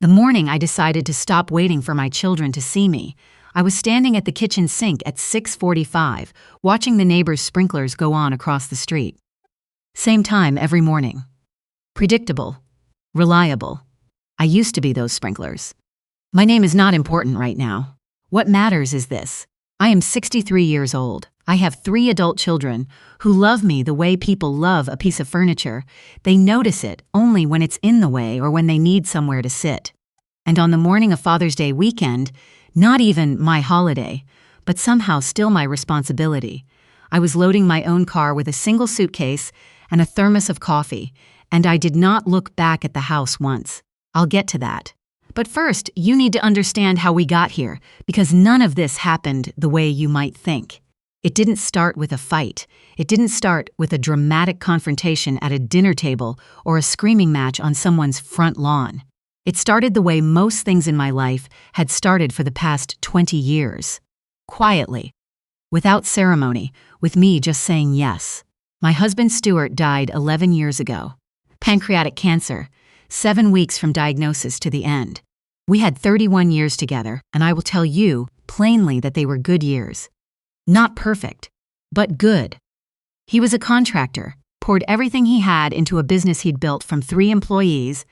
The morning I decided to stop waiting for my children to see me, I was standing at the kitchen sink at 6:45, watching the neighbor's sprinklers go on across the street. Same time every morning. Predictable. Reliable. I used to be those sprinklers. My name is not important right now. What matters is this. I am 63 years old. I have 3 adult children who love me the way people love a piece of furniture. They notice it only when it's in the way or when they need somewhere to sit. And on the morning of Father's Day weekend, not even my holiday, but somehow still my responsibility, I was loading my own car with a single suitcase and a thermos of coffee, and I did not look back at the house once. I'll get to that. But first, you need to understand how we got here, because none of this happened the way you might think. It didn't start with a fight. It didn't start with a dramatic confrontation at a dinner table or a screaming match on someone's front lawn. It started the way most things in my life had started for the past 20 years. Quietly. Without ceremony, with me just saying yes. My husband Stuart died 11 years ago. Pancreatic cancer, 7 weeks from diagnosis to the end. We had 31 years together, and I will tell you plainly that they were good years. Not perfect, but good. He was a contractor, poured everything he had into a business he'd built from 3 employees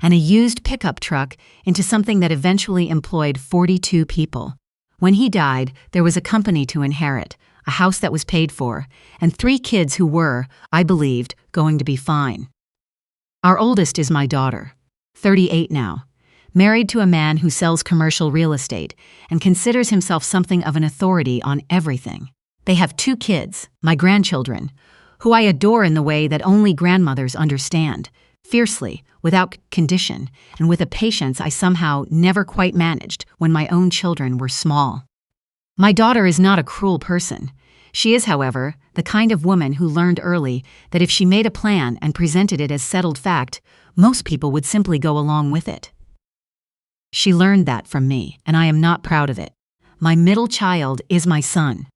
and a used pickup truck into something that eventually employed 42 people. When he died, there was a company to inherit, a house that was paid for, and 3 kids who were, I believed, going to be fine. Our oldest is my daughter, 38 now, married to a man who sells commercial real estate and considers himself something of an authority on everything. They have 2 kids, my grandchildren, who I adore in the way that only grandmothers understand, fiercely, without condition, and with a patience I somehow never quite managed when my own children were small. My daughter is not a cruel person. She is, however, the kind of woman who learned early that if she made a plan and presented it as settled fact, most people would simply go along with it. She learned that from me, and I am not proud of it. My middle child is my son.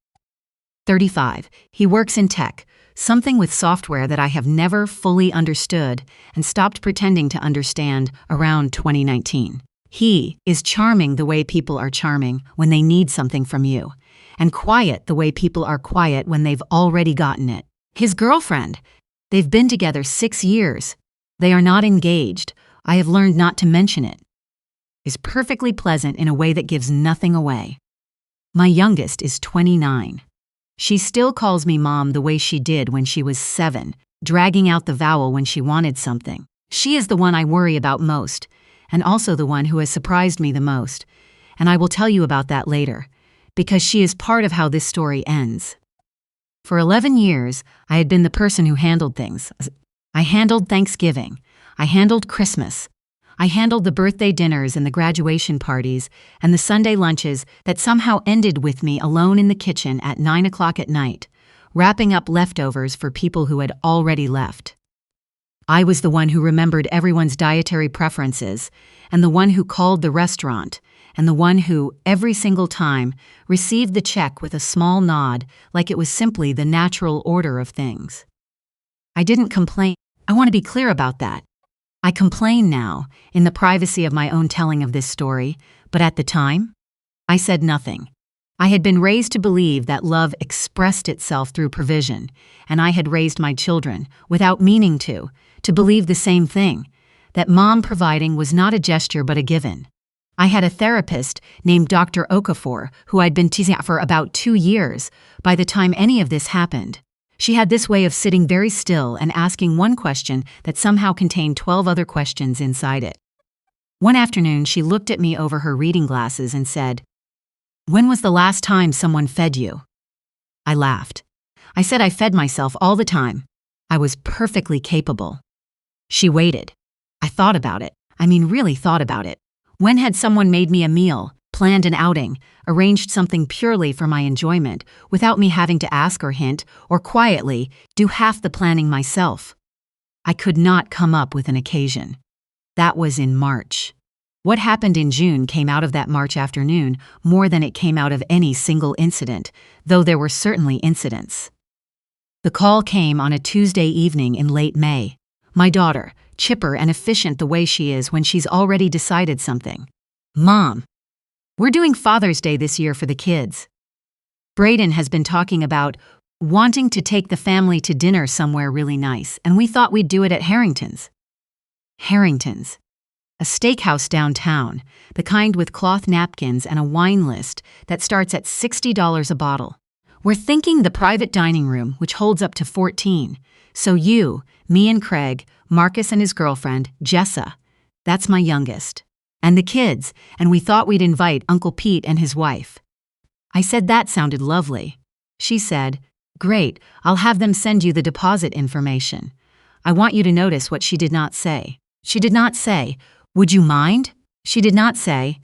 35. He works in tech, something with software that I have never fully understood and stopped pretending to understand around 2019. He is charming the way people are charming when they need something from you, and quiet the way people are quiet when they've already gotten it. His girlfriend, they've been together 6 years. They are not engaged. I have learned not to mention it. Is perfectly pleasant in a way that gives nothing away. My youngest is 29. She still calls me Mom the way she did when she was 7, dragging out the vowel when she wanted something. She is the one I worry about most, and also the one who has surprised me the most, and I will tell you about that later, because she is part of how this story ends. For 11 years, I had been the person who handled things. I handled Thanksgiving. I handled Christmas. I handled the birthday dinners and the graduation parties and the Sunday lunches that somehow ended with me alone in the kitchen at 9 o'clock at night, wrapping up leftovers for people who had already left. I was the one who remembered everyone's dietary preferences, and the one who called the restaurant, and the one who, every single time, received the check with a small nod like it was simply the natural order of things. I didn't complain. I want to be clear about that. I complain now, in the privacy of my own telling of this story, but at the time, I said nothing. I had been raised to believe that love expressed itself through provision, and I had raised my children, without meaning to believe the same thing, that mom providing was not a gesture but a given. I had a therapist named Dr. Okafor, who I'd been teasing for about 2 years by the time any of this happened. She had this way of sitting very still and asking one question that somehow contained 12 other questions inside it. One afternoon, she looked at me over her reading glasses and said, "When was the last time someone fed you?" I laughed. I said I fed myself all the time. I was perfectly capable. She waited. I thought about it. Really thought about it. When had someone made me a meal, planned an outing, arranged something purely for my enjoyment, without me having to ask or hint, or quietly do half the planning myself? I could not come up with an occasion. That was in March. What happened in June came out of that March afternoon more than it came out of any single incident, though there were certainly incidents. The call came on a Tuesday evening in late May. My daughter, chipper and efficient the way she is when she's already decided something. Mom, we're doing Father's Day this year for the kids. Braden has been talking about wanting to take the family to dinner somewhere really nice, and we thought we'd do it at Harrington's. Harrington's, a steakhouse downtown, the kind with cloth napkins and a wine list that starts at $60 a bottle. We're thinking the private dining room, which holds up to 14. So you, me and Craig, Marcus and his girlfriend, Jessa, that's my youngest, and the kids, and we thought we'd invite Uncle Pete and his wife. I said that sounded lovely. She said, great, I'll have them send you the deposit information. I want you to notice what she did not say. She did not say, would you mind? She did not say,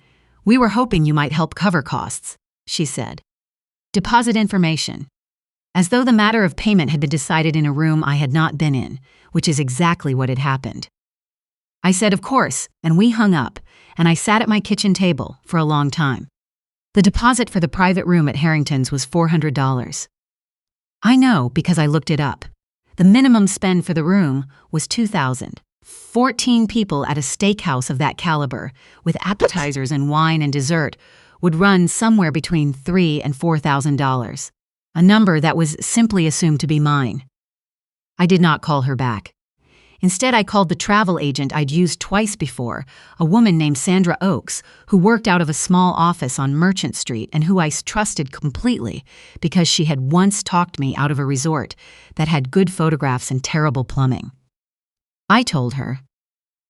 we were hoping you might help cover costs. She said, deposit information. As though the matter of payment had been decided in a room I had not been in, which is exactly what had happened. I said, of course, and we hung up, and I sat at my kitchen table for a long time. The deposit for the private room at Harrington's was $400. I know because I looked it up. The minimum spend for the room was $2,000. 14 people at a steakhouse of that caliber, with appetizers and wine and dessert, would run somewhere between $3,000 and $4,000, a number that was simply assumed to be mine. I did not call her back. Instead, I called the travel agent I'd used twice before, a woman named Sandra Oakes, who worked out of a small office on Merchant Street and who I trusted completely because she had once talked me out of a resort that had good photographs and terrible plumbing. I told her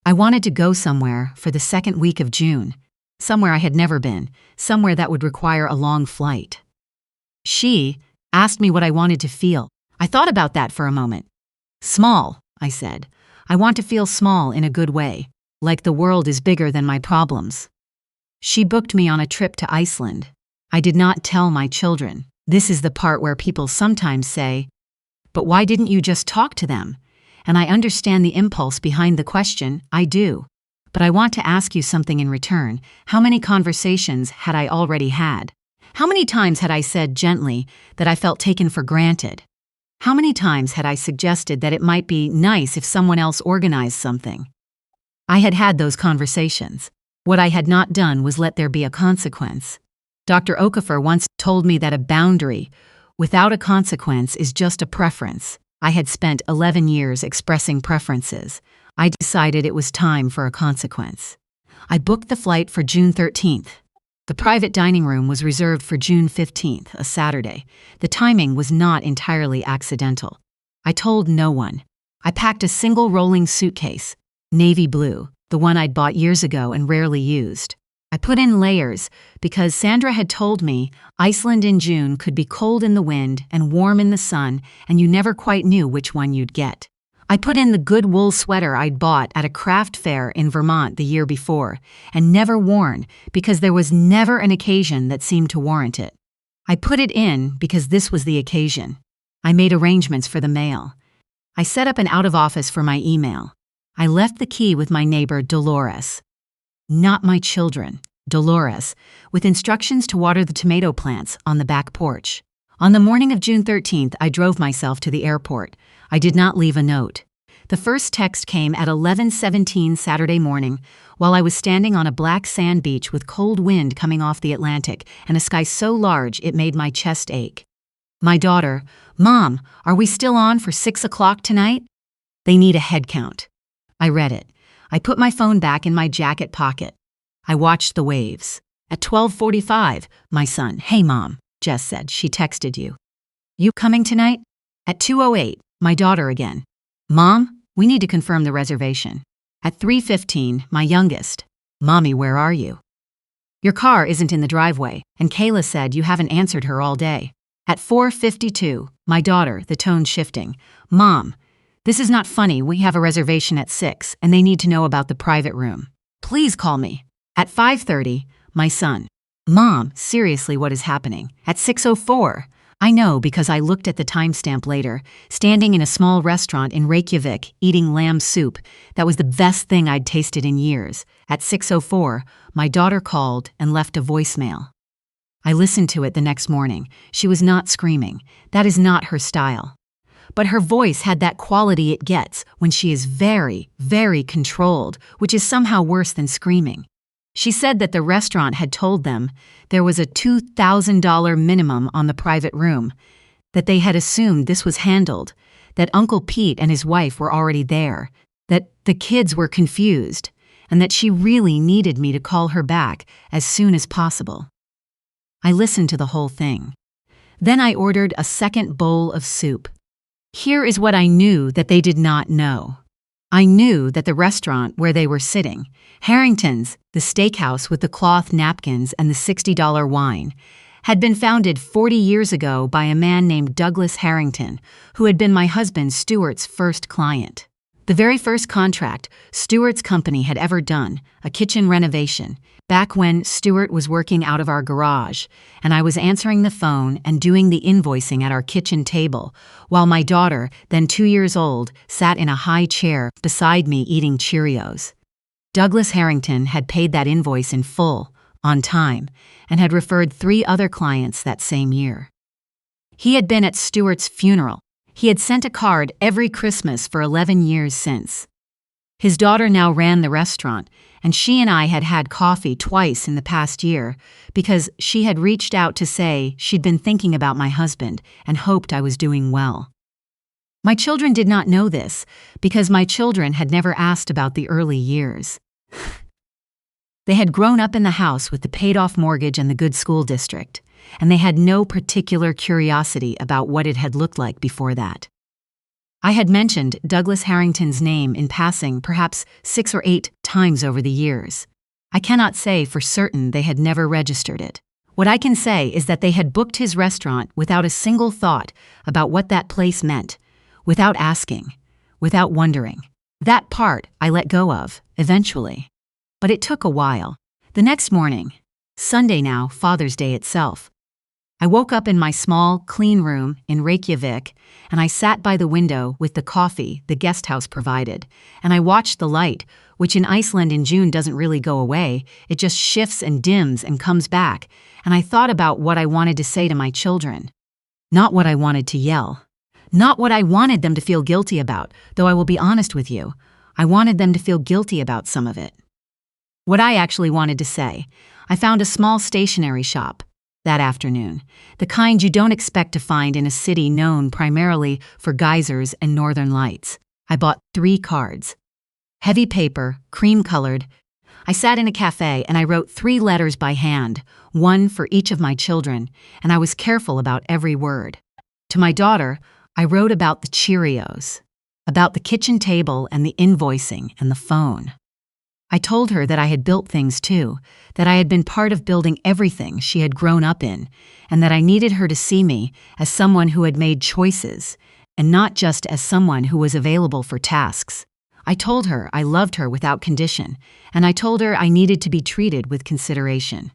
I wanted to go somewhere for the second week of June, somewhere I had never been, somewhere that would require a long flight. She asked me what I wanted to feel. I thought about that for a moment. Small, I said. I want to feel small in a good way, like the world is bigger than my problems. She booked me on a trip to Iceland. I did not tell my children. This is the part where people sometimes say, but why didn't you just talk to them? And I understand the impulse behind the question, I do. But I want to ask you something in return. How many conversations had I already had? How many times had I said gently that I felt taken for granted? How many times had I suggested that it might be nice if someone else organized something? I had had those conversations. What I had not done was let there be a consequence. Dr. Okafor once told me that a boundary without a consequence is just a preference. I had spent 11 years expressing preferences. I decided it was time for a consequence. I booked the flight for June 13th. The private dining room was reserved for June 15th, a Saturday. The timing was not entirely accidental. I told no one. I packed a single rolling suitcase, navy blue, the one I'd bought years ago and rarely used. I put in layers because Sandra had told me Iceland in June could be cold in the wind and warm in the sun, and you never quite knew which one you'd get. I put in the good wool sweater I'd bought at a craft fair in Vermont the year before and never worn because there was never an occasion that seemed to warrant it. I put it in because this was the occasion. I made arrangements for the mail. I set up an out-of-office for my email. I left the key with my neighbor, Dolores. Not my children, Dolores, with instructions to water the tomato plants on the back porch. On the morning of June 13th, I drove myself to the airport. I did not leave a note. The first text came at 11:17 Saturday morning while I was standing on a black sand beach with cold wind coming off the Atlantic and a sky so large it made my chest ache. My daughter, Mom, are we still on for 6 o'clock tonight? They need a head count. I read it. I put my phone back in my jacket pocket. I watched the waves. At 12:45, my son, hey Mom, Jess said, she texted you. You coming tonight? At 2:08, my daughter again. Mom, we need to confirm the reservation. At 3:15, my youngest. Mommy, where are you? Your car isn't in the driveway, and Kayla said you haven't answered her all day. At 4:52, my daughter, the tone shifting. Mom, this is not funny. We have a reservation at 6, and they need to know about the private room. Please call me. At 5:30, my son. Mom, seriously, what is happening? At 6:04, I know because I looked at the timestamp later, standing in a small restaurant in Reykjavik eating lamb soup. That was the best thing I'd tasted in years. At 6:04, my daughter called and left a voicemail. I listened to it the next morning. She was not screaming. That is not her style. but her voice had that quality it gets when she is very, very controlled, which is somehow worse than screaming. She said that the restaurant had told them there was a $2,000 minimum on the private room, that they had assumed this was handled, that Uncle Pete and his wife were already there, that the kids were confused, and that she really needed me to call her back as soon as possible. I listened to the whole thing. Then I ordered a second bowl of soup. Here is what I knew that they did not know. I knew that the restaurant where they were sitting, Harrington's, the steakhouse with the cloth napkins and the $60 wine, had been founded 40 years ago by a man named Douglas Harrington, who had been my husband Stuart's first client. The very first contract Stuart's company had ever done, a kitchen renovation, back when Stuart was working out of our garage, and I was answering the phone and doing the invoicing at our kitchen table, while my daughter, then 2 years old, sat in a high chair beside me eating Cheerios. Douglas Harrington had paid that invoice in full, on time, and had referred 3 other clients that same year. He had been at Stuart's funeral. He had sent a card every Christmas for 11 years since. His daughter now ran the restaurant, and she and I had had coffee twice in the past year because she had reached out to say she'd been thinking about my husband and hoped I was doing well. My children did not know this because my children had never asked about the early years. They had grown up in the house with the paid-off mortgage and the good school district, and they had no particular curiosity about what it had looked like before that. I had mentioned Douglas Harrington's name in passing perhaps 6 or 8 times over the years. I cannot say for certain they had never registered it. What I can say is that they had booked his restaurant without a single thought about what that place meant, without asking, without wondering. That part I let go of, eventually. But it took a while. The next morning, Sunday now, Father's Day itself, I woke up in my small, clean room in Reykjavik, and I sat by the window with the coffee the guest house provided, and I watched the light, which in Iceland in June doesn't really go away, it just shifts and dims and comes back, and I thought about what I wanted to say to my children. Not what I wanted to yell. Not what I wanted them to feel guilty about, though I will be honest with you, I wanted them to feel guilty about some of it. What I actually wanted to say, I found a small stationery shop that afternoon, the kind you don't expect to find in a city known primarily for geysers and northern lights. I bought 3 cards. Heavy paper, cream-colored. I sat in a cafe and I wrote 3 letters by hand, 1 for each of my children, and I was careful about every word. To my daughter, I wrote about the Cheerios, about the kitchen table and the invoicing and the phone. I told her that I had built things too, that I had been part of building everything she had grown up in, and that I needed her to see me as someone who had made choices, and not just as someone who was available for tasks. I told her I loved her without condition, and I told her I needed to be treated with consideration.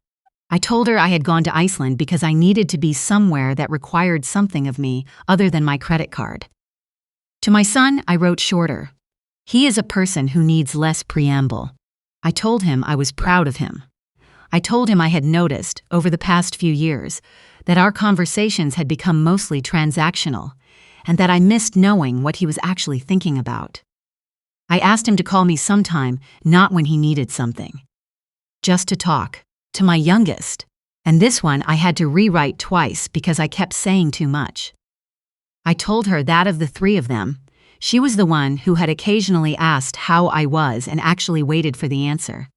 I told her I had gone to Iceland because I needed to be somewhere that required something of me other than my credit card. To my son, I wrote shorter. He is a person who needs less preamble. I told him I was proud of him. I told him I had noticed, over the past few years, that our conversations had become mostly transactional, and that I missed knowing what he was actually thinking about. I asked him to call me sometime, not when he needed something. Just to talk. To my youngest. And this one I had to rewrite twice because I kept saying too much. I told her that of the 3 of them, she was the one who had occasionally asked how I was and actually waited for the answer.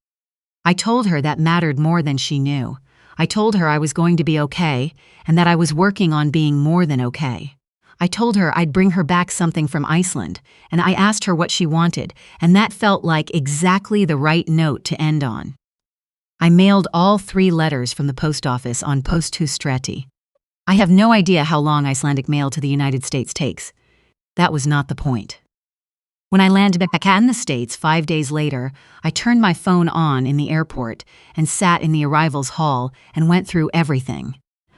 I told her that mattered more than she knew. I told her I was going to be okay and that I was working on being more than okay. I told her I'd bring her back something from Iceland, and I asked her what she wanted, and that felt like exactly the right note to end on. I mailed all 3 letters from the post office on Pósthússtræti. I have no idea how long Icelandic mail to the United States takes. That was not the point. When I landed back in the States 5 days later, I turned my phone on in the airport and sat in the arrivals hall and went through everything.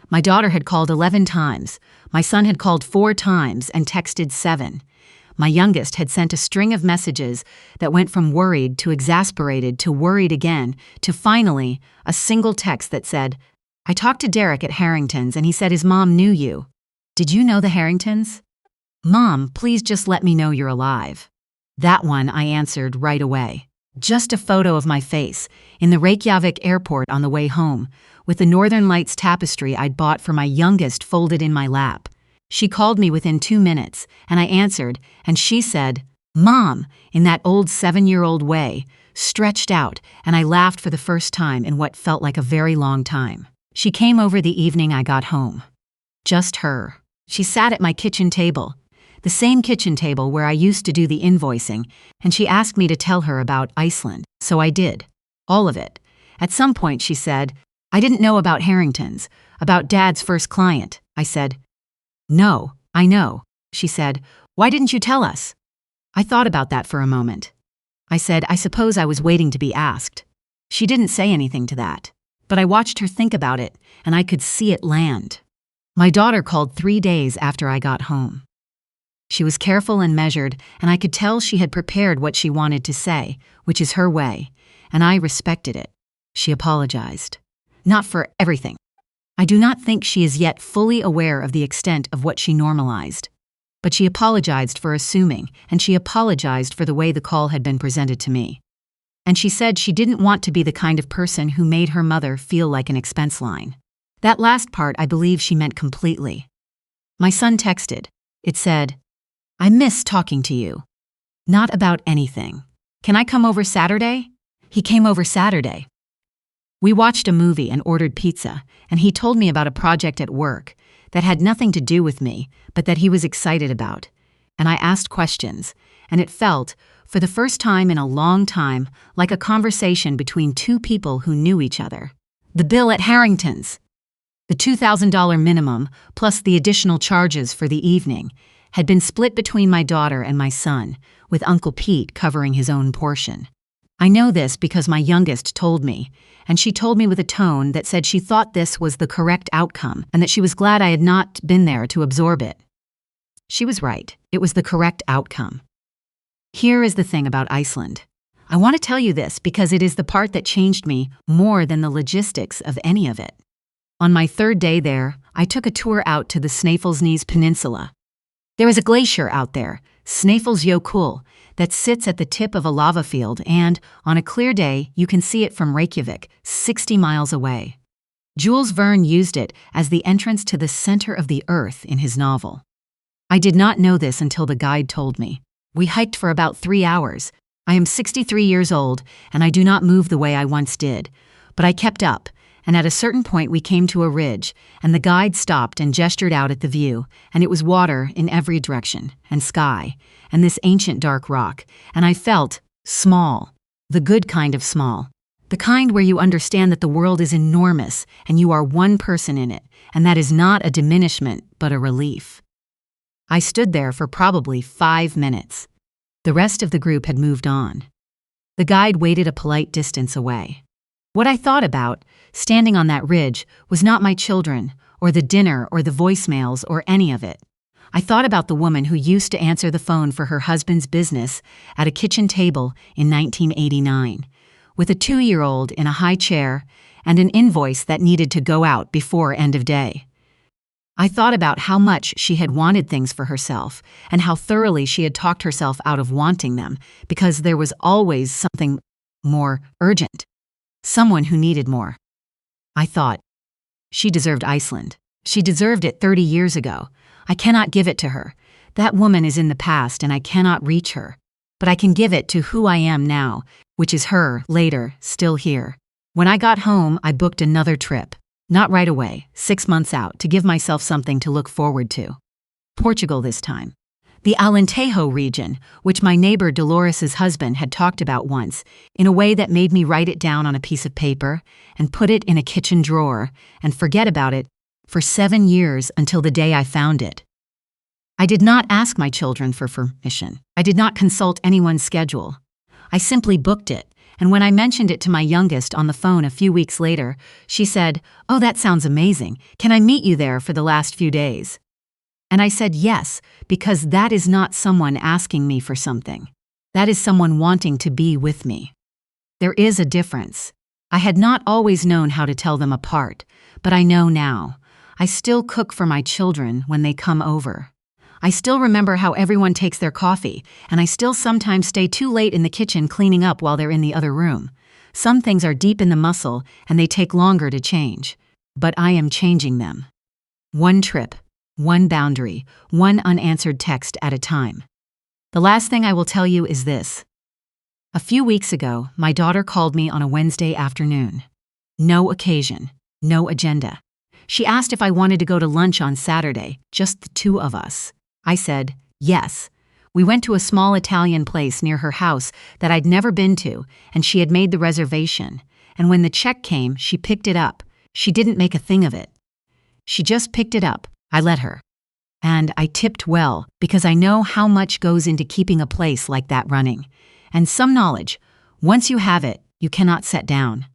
My daughter had called 11 times, my son had called 4 times and texted 7. My youngest had sent a string of messages that went from worried to exasperated to worried again to finally a single text that said, "I talked to Derek at Harrington's and he said his mom knew you. Did you know the Harringtons?" "Mom, please just let me know you're alive." "That one," I answered right away. Just a photo of my face, in the Reykjavik airport on the way home, with the Northern Lights tapestry I'd bought for my youngest folded in my lap. She called me within 2 minutes, and I answered, and she said, "Mom," in that old 7-year-old way, stretched out, and I laughed for the first time in what felt like a very long time. She came over the evening I got home. Just her. She sat at my kitchen table, the same kitchen table where I used to do the invoicing, and she asked me to tell her about Iceland, so I did. All of it. At some point she said, "I didn't know about Harrington's, about Dad's first client." I said, "No, I know." She said, "Why didn't you tell us?" I thought about that for a moment. I said, "I suppose I was waiting to be asked." She didn't say anything to that, but I watched her think about it, and I could see it land. My daughter called 3 days after I got home. She was careful and measured, and I could tell she had prepared what she wanted to say, which is her way, and I respected it. She apologized. Not for everything. I do not think she is yet fully aware of the extent of what she normalized. But she apologized for assuming, and she apologized for the way the call had been presented to me. And she said she didn't want to be the kind of person who made her mother feel like an expense line. That last part I believe she meant completely. My son texted. It said, "I miss talking to you. Not about anything. Can I come over Saturday?" He came over Saturday. We watched a movie and ordered pizza, and he told me about a project at work that had nothing to do with me, but that he was excited about. And I asked questions, and it felt, for the first time in a long time, like a conversation between two people who knew each other. The bill at Harrington's, the $2,000 minimum, plus the additional charges for the evening, had been split between my daughter and my son, with Uncle Pete covering his own portion. I know this because my youngest told me, and she told me with a tone that said she thought this was the correct outcome and that she was glad I had not been there to absorb it. She was right. It was the correct outcome. Here is the thing about Iceland. I want to tell you this because it is the part that changed me more than the logistics of any of it. On my 3rd day there, I took a tour out to the Snæfellsnes Peninsula. There is a glacier out there, Snæfellsjökull, that sits at the tip of a lava field, and, on a clear day, you can see it from Reykjavik, 60 miles away. Jules Verne used it as the entrance to the center of the earth in his novel. I did not know this until the guide told me. We hiked for about 3 hours. I am 63 years old, and I do not move the way I once did, but I kept up, and at a certain point we came to a ridge, and the guide stopped and gestured out at the view, and it was water in every direction, and sky, and this ancient dark rock, and I felt small, the good kind of small, the kind where you understand that the world is enormous and you are one person in it, and that is not a diminishment but a relief. I stood there for probably 5 minutes. The rest of the group had moved on. The guide waited a polite distance away. What I thought about, standing on that ridge, was not my children, or the dinner, or the voicemails, or any of it. I thought about the woman who used to answer the phone for her husband's business at a kitchen table in 1989, with a 2-year-old in a high chair and an invoice that needed to go out before end of day. I thought about how much she had wanted things for herself and how thoroughly she had talked herself out of wanting them because there was always something more urgent. Someone who needed more. I thought, she deserved Iceland. She deserved it 30 years ago. I cannot give it to her. That woman is in the past and I cannot reach her. But I can give it to who I am now, which is her, later, still here. When I got home, I booked another trip. Not right away, 6 months out, to give myself something to look forward to. Portugal this time. The Alentejo region, which my neighbor Dolores's husband had talked about once, in a way that made me write it down on a piece of paper and put it in a kitchen drawer and forget about it for 7 years until the day I found it. I did not ask my children for permission. I did not consult anyone's schedule. I simply booked it, and when I mentioned it to my youngest on the phone a few weeks later, she said, "Oh, that sounds amazing. Can I meet you there for the last few days?" And I said yes, because that is not someone asking me for something. That is someone wanting to be with me. There is a difference. I had not always known how to tell them apart, but I know now. I still cook for my children when they come over. I still remember how everyone takes their coffee, and I still sometimes stay too late in the kitchen cleaning up while they're in the other room. Some things are deep in the muscle, and they take longer to change. But I am changing them. One trip, one boundary, one unanswered text at a time. The last thing I will tell you is this. A few weeks ago, my daughter called me on a Wednesday afternoon. No occasion, no agenda. She asked if I wanted to go to lunch on Saturday, just the two of us. I said, yes. We went to a small Italian place near her house that I'd never been to, and she had made the reservation. And when the check came, she picked it up. She didn't make a thing of it. She just picked it up. I let her. And I tipped well, because I know how much goes into keeping a place like that running. And some knowledge, once you have it, you cannot set down.